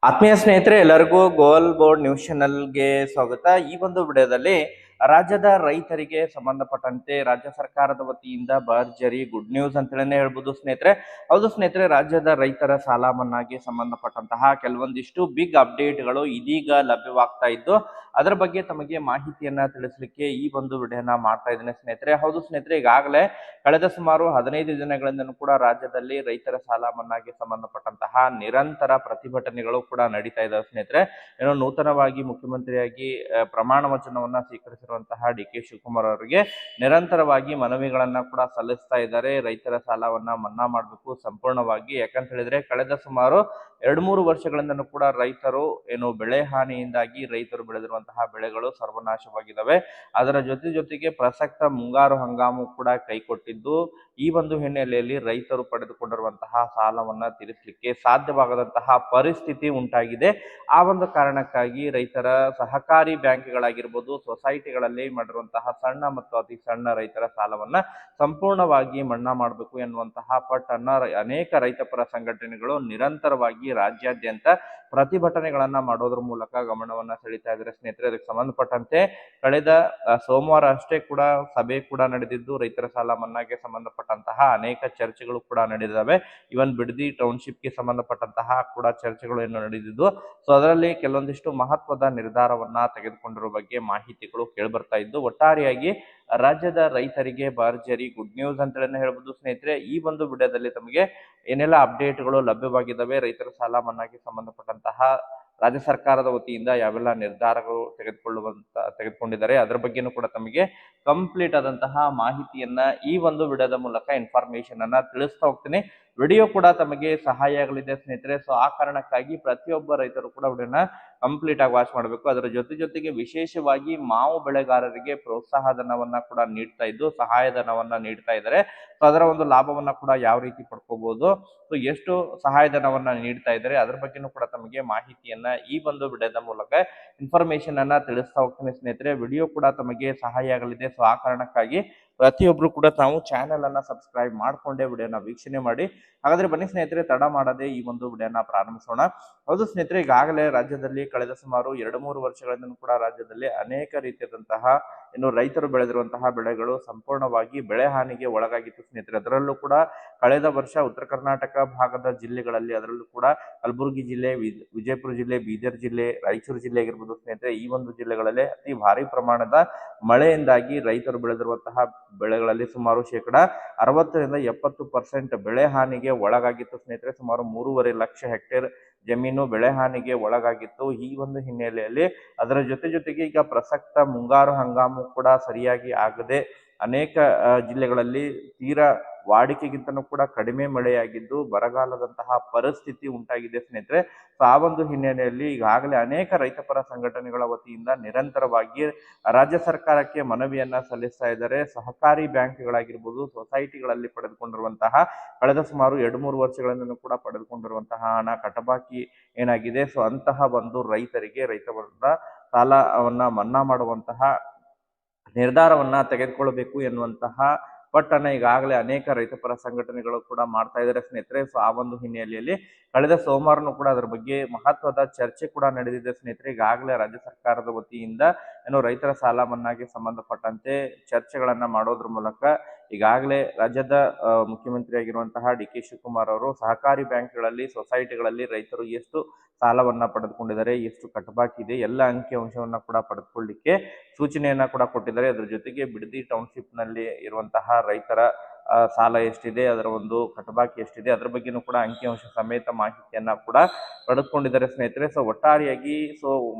ಆತ್ಮೀಯ ಸ್ನೇಹಿತರೆ, ಎಲ್ಲರಿಗೂ ಗೋಲ್ ಬೋರ್ಡ್ ನ್ಯೂಸ್ ಚಾನೆಲ್ಗೆ ಸ್ವಾಗತ. ಈ ಒಂದು ವಿಡಿಯೋದಲ್ಲಿ ರಾಜ್ಯದ ರೈತರಿಗೆ ಸಂಬಂಧಪಟ್ಟಂತೆ ರಾಜ್ಯ ಸರ್ಕಾರದ ವತಿಯಿಂದ ಭರ್ಜರಿ ಗುಡ್ ನ್ಯೂಸ್ ಅಂತೇಳಿ ಹೇಳ್ಬೋದು ಸ್ನೇಹಿತರೆ. ಹೌದು ಸ್ನೇಹಿತರೆ, ರಾಜ್ಯದ ರೈತರ ಸಾಲ ಮನ್ನಾಗೆ ಸಂಬಂಧಪಟ್ಟಂತಹ ಕೆಲವೊಂದಿಷ್ಟು ಬಿಗ್ ಅಪ್ಡೇಟ್ಗಳು ಇದೀಗ ಲಭ್ಯವಾಗ್ತಾ ಇದ್ದು, ಅದರ ಬಗ್ಗೆ ತಮಗೆ ಮಾಹಿತಿಯನ್ನ ತಿಳಿಸಲಿಕ್ಕೆ ಈ ಒಂದು ವಿಡಿಯೋನ ಮಾಡ್ತಾ ಇದ್ದೇನೆ ಸ್ನೇಹಿತರೆ. ಹೌದು ಸ್ನೇಹಿತರೆ, ಈಗಾಗಲೇ ಕಳೆದ ಸುಮಾರು 15 ದಿನಗಳಿಂದಲೂ ಕೂಡ ರಾಜ್ಯದಲ್ಲಿ ರೈತರ ಸಾಲ ಮನ್ನಾಗೆ ಸಂಬಂಧಪಟ್ಟಂತಹ ನಿರಂತರ ಪ್ರತಿಭಟನೆಗಳು ಕೂಡ ನಡೀತಾ ಇದ್ದಾವೆ ಸ್ನೇಹಿತರೆ. ಏನೋ ನೂತನವಾಗಿ ಮುಖ್ಯಮಂತ್ರಿಯಾಗಿ ಪ್ರಮಾಣ ವಚನವನ್ನ ಸ್ವೀಕರಿಸಿರುವಂತಹ ಡಿ.ಕೆ. ಶಿವಕುಮಾರ್ ಅವರಿಗೆ ನಿರಂತರವಾಗಿ ಮನವಿಗಳನ್ನ ಕೂಡ ಸಲ್ಲಿಸ್ತಾ ಇದ್ದಾರೆ. ರೈತರ ಸಾಲವನ್ನ ಮನ್ನಾ ಮಾಡಬೇಕು ಸಂಪೂರ್ಣವಾಗಿ. ಯಾಕಂತ ಹೇಳಿದ್ರೆ ಕಳೆದ ಸುಮಾರು 2-3 ವರ್ಷಗಳಿಂದಲೂ ಕೂಡ ರೈತರು ಬೆಳೆ ಹಾನಿಯಿಂದಾಗಿ ರೈತರು ಬೆಳೆದಿರುವಂತಹ ಬೆಳೆಗಳು ಸರ್ವನಾಶವಾಗಿದ್ದಾವೆ. ಅದರ ಜೊತೆಗೆ ಪ್ರಸಕ್ತ ಮುಂಗಾರು ಹಂಗಾಮು ಕೂಡ ಕೈಕೊಟ್ಟಿದ್ದು, ಈ ಒಂದು ಹಿನ್ನೆಲೆಯಲ್ಲಿ ರೈತರು ಪಡೆದುಕೊಂಡಿರುವಂತಹ ಸಾಲವನ್ನ ತೀರಿಸಲಿಕ್ಕೆ ಸಾಧ್ಯವಾಗದಂತಹ ಪರಿಸ್ಥಿತಿ ಉಂಟಾಗಿದೆ. ಆ ಒಂದು ಕಾರಣಕ್ಕಾಗಿ ರೈತರ ಸಹಕಾರಿ ಬ್ಯಾಂಕ್ಗಳಾಗಿರ್ಬೋದು, ಸೊಸೈಟಿಗಳಲ್ಲಿ ಮಾಡಿರುವಂತಹ ಸಣ್ಣ ಮತ್ತು ಅತಿ ಸಣ್ಣ ರೈತರ ಸಾಲವನ್ನ ಸಂಪೂರ್ಣವಾಗಿ ಮನ್ನಾ ಮಾಡಬೇಕು ಎನ್ನುವಂತಹ ಪಟ್ಟನ್ನ ಅನೇಕ ರೈತಪರ ಸಂಘಟನೆಗಳು ನಿರಂತರವಾಗಿ ರಾಜ್ಯಾದ್ಯಂತ ಪ್ರತಿಭಟನೆಗಳನ್ನ ಮಾಡೋದ್ರ ಮೂಲಕ ಗಮನವನ್ನ ಸೆಳೀತಾ ಇದ್ದಾರೆ ಸ್ನೇಹಿತರೆ. ಅದಕ್ಕೆ ಸಂಬಂಧಪಟ್ಟಂತೆ ಕಳೆದ ಸೋಮವಾರ ಅಷ್ಟೇ ಕೂಡ ಸಭೆ ಕೂಡ ನಡೆದಿದ್ದು, ರೈತರ ಸಾಲ ಮನ್ನಾಗೆ ಸಂಬಂಧಪಟ್ಟಂತಹ ಅನೇಕ ಚರ್ಚೆಗಳು ಕೂಡ ನಡೆದಿದ್ದಾವೆ. ಇವನ್ ಬಿಡದಿ ಟೌನ್ಶಿಪ್ಗೆ ಸಂಬಂಧಪಟ್ಟಂತಹ ಕೂಡ ಚರ್ಚೆಗಳು ಏನು ನಡೆದಿದ್ದು, ಸೊ ಅದರಲ್ಲಿ ಕೆಲವೊಂದಿಷ್ಟು ಮಹತ್ವದ ನಿರ್ಧಾರವನ್ನ ತೆಗೆದುಕೊಂಡಿರುವ ಬಗ್ಗೆ ಮಾಹಿತಿಗಳು ಕೇಳಿಬರ್ತಾ ಇದ್ದು, ಒಟ್ಟಾರೆಯಾಗಿ ರಾಜ್ಯದ ರೈತರಿಗೆ ಭರ್ಜರಿ ಗುಡ್ ನ್ಯೂಸ್ ಅಂತೇಳಿ ಹೇಳ್ಬೋದು ಸ್ನೇಹಿತರೆ. ಈ ಒಂದು ವಿಡಿಯೋದಲ್ಲಿ ತಮಗೆ ಏನೆಲ್ಲ ಅಪ್ಡೇಟ್ಗಳು ಲಭ್ಯವಾಗಿದ್ದಾವೆ, ರೈತರ ಸಾಲ ಮನ್ನಾಗೆ ಸಂಬಂಧಪಟ್ಟಂತಹ ರಾಜ್ಯ ಸರ್ಕಾರದ ವತಿಯಿಂದ ಯಾವೆಲ್ಲ ನಿರ್ಧಾರಗಳು ತೆಗೆದುಕೊಂಡಿದ್ದಾರೆ, ಅದರ ಬಗ್ಗೆನೂ ಕೂಡ ತಮಗೆ ಕಂಪ್ಲೀಟ್ ಆದಂತಹ ಮಾಹಿತಿಯನ್ನ ಈ ಒಂದು ವಿಡಿಯೋದ ಮೂಲಕ ಇನ್ಫಾರ್ಮೇಶನ್ ಅನ್ನ ತಿಳಿಸ್ತಾ ಹೋಗ್ತೀನಿ. ವಿಡಿಯೋ ಕೂಡ ತಮಗೆ ಸಹಾಯ ಆಗಲಿದೆ ಸ್ನೇಹಿತರೆ. ಸೊ ಆ ಕಾರಣಕ್ಕಾಗಿ ಪ್ರತಿಯೊಬ್ಬ ರೈತರು ಕೂಡ ವಿಡಿಯೋನ ಕಂಪ್ಲೀಟ್ ಆಗಿ ವಾಚ್ ಮಾಡಬೇಕು. ಅದರ ಜೊತೆಗೆ ವಿಶೇಷವಾಗಿ ಮಾವು ಬೆಳೆಗಾರರಿಗೆ ಪ್ರೋತ್ಸಾಹ ಧನವನ್ನ ಕೂಡ ನೀಡ್ತಾ ಇದ್ದು, ಸಹಾಯಧನವನ್ನ ನೀಡ್ತಾ ಇದ್ದಾರೆ. ಸೊ ಅದರ ಒಂದು ಲಾಭವನ್ನ ಕೂಡ ಯಾವ ರೀತಿ ಪಡ್ಕೋಬಹುದು, ಸೊ ಎಷ್ಟು ಸಹಾಯಧನವನ್ನ ನೀಡ್ತಾ ಇದ್ದಾರೆ, ಅದ್ರ ಬಗ್ಗೆನೂ ಕೂಡ ತಮಗೆ ಮಾಹಿತಿಯನ್ನ ಈ ಒಂದು ವಿಡಿಯೋದ ಮೂಲಕ ಇನ್ಫಾರ್ಮೇಶನ್ ಅನ್ನ ತಿಳಿಸ್ತಾ ಹೋಗ್ತೀನಿ ಸ್ನೇಹಿತರೆ. ವಿಡಿಯೋ ಕೂಡ ತಮಗೆ ಸಹಾಯ ಆಗಲಿದೆ. ಸೊ ಆ ಕಾರಣಕ್ಕಾಗಿ ಪ್ರತಿಯೊಬ್ರು ಕೂಡ ತಾವು ಚಾನೆಲ್ ಅನ್ನ ಸಬ್ಸ್ಕ್ರೈಬ್ ಮಾಡ್ಕೊಂಡೇ ವಿಡಿಯೋನ ವೀಕ್ಷಣೆ ಮಾಡಿ. ಹಾಗಾದ್ರೆ ಬನ್ನಿ ಸ್ನೇಹಿತರೆ, ತಡ ಮಾಡದೆ ಈ ಒಂದು ವಿಡಿಯೋನ ಪ್ರಾರಂಭಿಸೋಣ. ಹೌದು ಸ್ನೇಹಿತರೆ, ಈಗಾಗಲೇ ರಾಜ್ಯದಲ್ಲಿ ಕಳೆದ ಸುಮಾರು 2-3 ವರ್ಷಗಳಿಂದ ಕೂಡ ರಾಜ್ಯದಲ್ಲಿ ಅನೇಕ ರೀತಿಯಾದಂತಹ ರೈತರು ಬೆಳೆದಿರುವಂತಹ ಬೆಳೆಗಳು ಸಂಪೂರ್ಣವಾಗಿ ಬೆಳೆ ಹಾನಿಗೆ ಒಳಗಾಗಿತ್ತು ಸ್ನೇಹಿತರೆ. ಅದರಲ್ಲೂ ಕೂಡ ಕಳೆದ ವರ್ಷ ಉತ್ತರ ಕರ್ನಾಟಕ ಭಾಗದ ಜಿಲ್ಲೆಗಳಲ್ಲಿ, ಅದರಲ್ಲೂ ಕೂಡ ಕಲಬುರಗಿ ಜಿಲ್ಲೆ, ವಿಜಯಪುರ ಜಿಲ್ಲೆ, ಬೀದರ್ ಜಿಲ್ಲೆ, ರಾಯಚೂರು ಜಿಲ್ಲೆ ಆಗಿರ್ಬೋದು ಸ್ನೇಹಿತರೆ, ಈ ಒಂದು ಜಿಲ್ಲೆಗಳಲ್ಲಿ ಅತಿ ಭಾರಿ ಪ್ರಮಾಣದ ಮಳೆಯಿಂದಾಗಿ ರೈತರು ಬೆಳೆದಿರುವಂತಹ ಬೆಳೆಗಳಲ್ಲಿ ಸುಮಾರು 60-70% ಬೆಳೆ ಹಾನಿಗೆ ಒಳಗಾಗಿತ್ತು ಸ್ನೇಹಿತರೆ. ಸುಮಾರು 3.5 ಲಕ್ಷ ಹೆಕ್ಟೇರ್ ಜಮೀನು ಬೆಳೆ ಹಾನಿಗೆ ಒಳಗಾಗಿತ್ತು. ಈ ಒಂದು ಹಿನ್ನೆಲೆಯಲ್ಲಿ ಅದರ ಜೊತೆಗೆ ಈಗ ಪ್ರಸಕ್ತ ಮುಂಗಾರು ಹಂಗಾಮು ಕೂಡ ಸರಿಯಾಗಿ ಆಗದೆ ಅನೇಕ ಜಿಲ್ಲೆಗಳಲ್ಲಿ ತೀರಾ ವಾಡಿಕೆಗಿಂತನೂ ಕೂಡ ಕಡಿಮೆ ಮಳೆಯಾಗಿದ್ದು ಬರಗಾಲದಂತಹ ಪರಿಸ್ಥಿತಿ ಉಂಟಾಗಿದೆ ಸ್ನೇಹಿತರೆ. ಸೊ ಆ ಒಂದು ಹಿನ್ನೆಲೆಯಲ್ಲಿ ಈಗಾಗಲೇ ಅನೇಕ ರೈತಪರ ಸಂಘಟನೆಗಳ ವತಿಯಿಂದ ನಿರಂತರವಾಗಿ ರಾಜ್ಯ ಸರ್ಕಾರಕ್ಕೆ ಮನವಿಯನ್ನ ಸಲ್ಲಿಸ್ತಾ ಇದ್ದಾರೆ. ಸಹಕಾರಿ ಬ್ಯಾಂಕ್ಗಳಾಗಿರ್ಬೋದು, ಸೊಸೈಟಿಗಳಲ್ಲಿ ಪಡೆದುಕೊಂಡಿರುವಂತಹ ಕಳೆದ ಸುಮಾರು 2-3 ವರ್ಷಗಳಿಂದ ಕೂಡ ಪಡೆದುಕೊಂಡಿರುವಂತಹ ಹಣ ಕಟಬಾಕಿ ಏನಾಗಿದೆ, ಸೊ ಅಂತಹ ಒಂದು ರೈತರಿಗೆ ರೈತರ ಸಾಲವನ್ನ ಮನ್ನಾ ಮಾಡುವಂತಹ ನಿರ್ಧಾರವನ್ನ ತೆಗೆದುಕೊಳ್ಳಬೇಕು ಎನ್ನುವಂತಹ ಪಟ್ಟನ್ನ ಈಗಾಗಲೇ ಅನೇಕ ರೈತಪರ ಸಂಘಟನೆಗಳು ಕೂಡ ಮಾಡ್ತಾ ಇದ್ದಾರೆ ಸ್ನೇಹಿತರೆ. ಸೊ ಆ ಒಂದು ಹಿನ್ನೆಲೆಯಲ್ಲಿ ಕಳೆದ ಸೋಮವಾರನೂ ಕೂಡ ಅದರ ಬಗ್ಗೆ ಮಹತ್ವದ ಚರ್ಚೆ ಕೂಡ ನಡೆದಿದೆ ಸ್ನೇಹಿತರೆ. ಈಗಾಗಲೇ ರಾಜ್ಯ ಸರ್ಕಾರದ ವತಿಯಿಂದ ರೈತರ ಸಾಲ ಮನ್ನಾಗೆ ಸಂಬಂಧಪಟ್ಟಂತೆ ಚರ್ಚೆಗಳನ್ನ ಮಾಡೋದ್ರ ಮೂಲಕ ಈಗಾಗಲೇ ರಾಜ್ಯದ ಮುಖ್ಯಮಂತ್ರಿ ಆಗಿರುವಂತಹ ಡಿ.ಕೆ. ಶಿವಕುಮಾರ್ ಅವರು ಸಹಕಾರಿ ಬ್ಯಾಂಕ್ಗಳಲ್ಲಿ, ಸೊಸೈಟಿಗಳಲ್ಲಿ ರೈತರು ಎಷ್ಟು ಸಾಲವನ್ನ ಪಡೆದುಕೊಂಡಿದ್ದಾರೆ, ಎಷ್ಟು ಕಟಬಾಕಿ ಇದೆ, ಎಲ್ಲ ಅಂಕಿಅಂಶವನ್ನ ಕೂಡ ಪಡೆದುಕೊಳ್ಳಿಕ್ಕೆ ಸೂಚನೆಯನ್ನ ಕೂಡ ಕೊಟ್ಟಿದ್ದಾರೆ. ಅದರ ಜೊತೆಗೆ ಬಿಡದಿ ಟೌನ್ಶಿಪ್ ನಲ್ಲಿ ಇರುವಂತಹ ರೈತರ ಸಾಲ ಎಷ್ಟಿದೆ, ಅದರ ಒಂದು ಕಟಬಾಕಿ ಎಷ್ಟಿದೆ, ಅದರ ಬಗ್ಗೆನೂ ಕೂಡ ಅಂಕಿಅಂಶ ಸಮೇತ ಮಾಹಿತಿಯನ್ನ ಕೂಡ ಪಡೆದುಕೊಂಡಿದ್ದಾರೆ ಸ್ನೇಹಿತರೆ. ಸೊ ಒಟ್ಟಾರೆಯಾಗಿ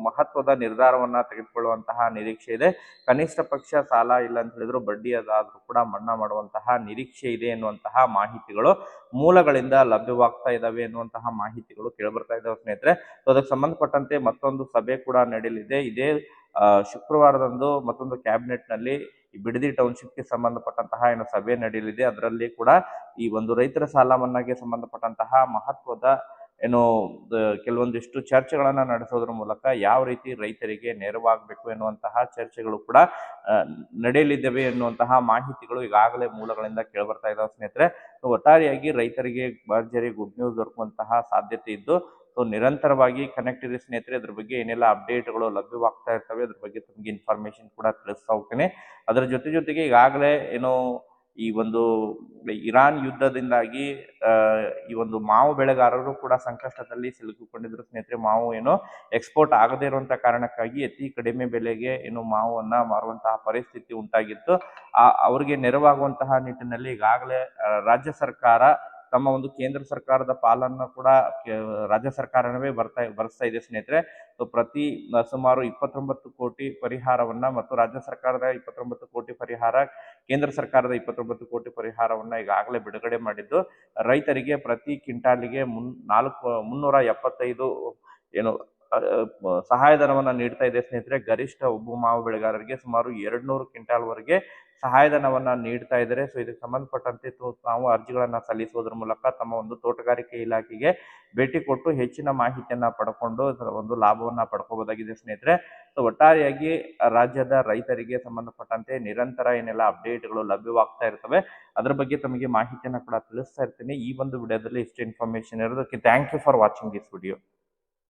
ಮಹತ್ವದ ನಿರ್ಧಾರವನ್ನ ತೆಗೆದುಕೊಳ್ಳುವಂತಹ ನಿರೀಕ್ಷೆ ಇದೆ. ಕನಿಷ್ಠ ಪಕ್ಷ ಸಾಲ ಇಲ್ಲ ಅಂತ ಹೇಳಿದ್ರು ಬಡ್ಡಿ ಅದಾದ್ರೂ ಕೂಡ ಮನ್ನಾ ಮಾಡುವಂತಹ ನಿರೀಕ್ಷೆ ಇದೆ ಎನ್ನುವಂತಹ ಮಾಹಿತಿಗಳು ಮೂಲಗಳಿಂದ ಲಭ್ಯವಾಗ್ತಾ ಇದಾವೆ ಎನ್ನುವಂತಹ ಮಾಹಿತಿಗಳು ಕೇಳಿಬರ್ತಾ ಇದಾವೆ ಸ್ನೇಹಿತರೆ. ಸೊ ಅದಕ್ಕೆ ಸಂಬಂಧಪಟ್ಟಂತೆ ಮತ್ತೊಂದು ಸಭೆ ಕೂಡ ನಡೆಯಲಿದೆ. ಇದೇ ಶುಕ್ರವಾರದಂದು ಮತ್ತೊಂದು ಕ್ಯಾಬಿನೆಟ್ ನಲ್ಲಿ ಈ ಬಿಡದಿ ಟೌನ್ಶಿಪ್ಗೆ ಸಂಬಂಧಪಟ್ಟಂತಹ ಸಭೆ ನಡೆಯಲಿದೆ. ಅದರಲ್ಲಿ ಕೂಡ ಈ ಒಂದು ರೈತರ ಸಾಲ ಮನ್ನಾಗೆ ಸಂಬಂಧಪಟ್ಟಂತಹ ಮಹತ್ವದ ಕೆಲವೊಂದಿಷ್ಟು ಚರ್ಚೆಗಳನ್ನ ನಡೆಸೋದ್ರ ಮೂಲಕ ಯಾವ ರೀತಿ ರೈತರಿಗೆ ನೆರವಾಗಬೇಕು ಎನ್ನುವಂತಹ ಚರ್ಚೆಗಳು ಕೂಡ ನಡೆಯಲಿದ್ದಾವೆ ಎನ್ನುವಂತಹ ಮಾಹಿತಿಗಳು ಈಗಾಗಲೇ ಮೂಲಗಳಿಂದ ಕೇಳಿಬರ್ತಾ ಇದಾವೆ ಸ್ನೇಹಿತರೆ. ಒಟ್ಟಾರೆಯಾಗಿ ರೈತರಿಗೆ ಭರ್ಜರಿ ಗುಡ್ ನ್ಯೂಸ್ ದೊರಕುವಂತಹ ಸಾಧ್ಯತೆ ಇದ್ದು, ಸೊ ನಿರಂತರವಾಗಿ ಕನೆಕ್ಟ್ ಇರಿ ಸ್ನೇಹಿತರೆ. ಅದ್ರ ಬಗ್ಗೆ ಏನೆಲ್ಲ ಅಪ್ಡೇಟ್ಗಳು ಲಭ್ಯವಾಗ್ತಾ ಇರ್ತವೆ ಅದ್ರ ಬಗ್ಗೆ ತಮಗೆ ಇನ್ಫಾರ್ಮೇಶನ್ ಕೂಡ ತಿಳಿಸ್ತಾ ಹೋಗ್ತೇನೆ. ಅದರ ಜೊತೆಗೆ ಈಗಾಗಲೇ ಏನೋ ಈ ಒಂದು ಇರಾನ್ ಯುದ್ಧದಿಂದಾಗಿ ಈ ಒಂದು ಮಾವು ಬೆಳೆಗಾರರು ಕೂಡ ಸಂಕಷ್ಟದಲ್ಲಿ ಸಿಲುಕಿಕೊಂಡಿದ್ರು ಸ್ನೇಹಿತರೆ. ಮಾವು ಏನೋ ಎಕ್ಸ್ಪೋರ್ಟ್ ಆಗದೇ ಇರುವಂತ ಕಾರಣಕ್ಕಾಗಿ ಅತಿ ಕಡಿಮೆ ಬೆಲೆಗೆ ಏನು ಮಾವನ್ನ ಮಾರುವಂತಹ ಪರಿಸ್ಥಿತಿ ಉಂಟಾಗಿತ್ತು. ಅವರಿಗೆ ನೆರವಾಗುವಂತಹ ನಿಟ್ಟಿನಲ್ಲಿ ಈಗಾಗಲೇ ರಾಜ್ಯ ಸರ್ಕಾರ ತಮ್ಮ ಒಂದು ಕೇಂದ್ರ ಸರ್ಕಾರದ ಪಾಲನ್ನ ಕೂಡ ರಾಜ್ಯ ಸರ್ಕಾರವೇ ಭರಿಸ್ತಾ ಇದೆ ಸ್ನೇಹಿತರೆ. ಸೊ ಪ್ರತಿ ಸುಮಾರು 29 ಕೋಟಿ ಪರಿಹಾರವನ್ನ ಮತ್ತು ರಾಜ್ಯ ಸರ್ಕಾರದ 29 ಕೋಟಿ ಪರಿಹಾರ, ಕೇಂದ್ರ ಸರ್ಕಾರದ 29 ಕೋಟಿ ಪರಿಹಾರವನ್ನ ಈಗಾಗಲೇ ಬಿಡುಗಡೆ ಮಾಡಿದ್ದು, ರೈತರಿಗೆ ಪ್ರತಿ ಕ್ವಿಂಟಾಲಿಗೆ 375 ಏನು ಸಹಾಯಧನವನ್ನ ನೀಡ್ತಾ ಇದೆ ಸ್ನೇಹಿತರೆ. ಗರಿಷ್ಠ ಒಬ್ಬ ಮಾವು ಬೆಳೆಗಾರರಿಗೆ ಸುಮಾರು 200 ಕ್ವಿಂಟಾಲ್ ವರೆಗೆ ಸಹಾಯಧನವನ್ನ ನೀಡ್ತಾ ಇದ್ದಾರೆ. ಸೊ ಇದಕ್ಕೆ ಸಂಬಂಧಪಟ್ಟಂತೆ ತಾವು ಅರ್ಜಿಗಳನ್ನ ಸಲ್ಲಿಸುವುದರ ಮೂಲಕ ತಮ್ಮ ಒಂದು ತೋಟಗಾರಿಕೆ ಇಲಾಖೆಗೆ ಭೇಟಿ ಕೊಟ್ಟು ಹೆಚ್ಚಿನ ಮಾಹಿತಿಯನ್ನ ಪಡ್ಕೊಂಡು ಒಂದು ಲಾಭವನ್ನ ಪಡ್ಕೋಬಹುದಾಗಿದೆ ಸ್ನೇಹಿತರೆ. ಸೊ ಒಟ್ಟಾರೆಯಾಗಿ ರಾಜ್ಯದ ರೈತರಿಗೆ ಸಂಬಂಧಪಟ್ಟಂತೆ ನಿರಂತರ ಏನೆಲ್ಲ ಅಪ್ಡೇಟ್ಗಳು ಲಭ್ಯವಾಗ್ತಾ ಇರ್ತವೆ ಅದ್ರ ಬಗ್ಗೆ ತಮಗೆ ಮಾಹಿತಿಯನ್ನ ಕೂಡ ತಿಳಿಸ್ತಾ ಇರ್ತೀನಿ. ಈ ಒಂದು ವಿಡಿಯೋದಲ್ಲಿ ಇಷ್ಟು ಇನ್ಫಾರ್ಮೇಶನ್ ಇರೋದಕ್ಕೆ thank you for watching this video.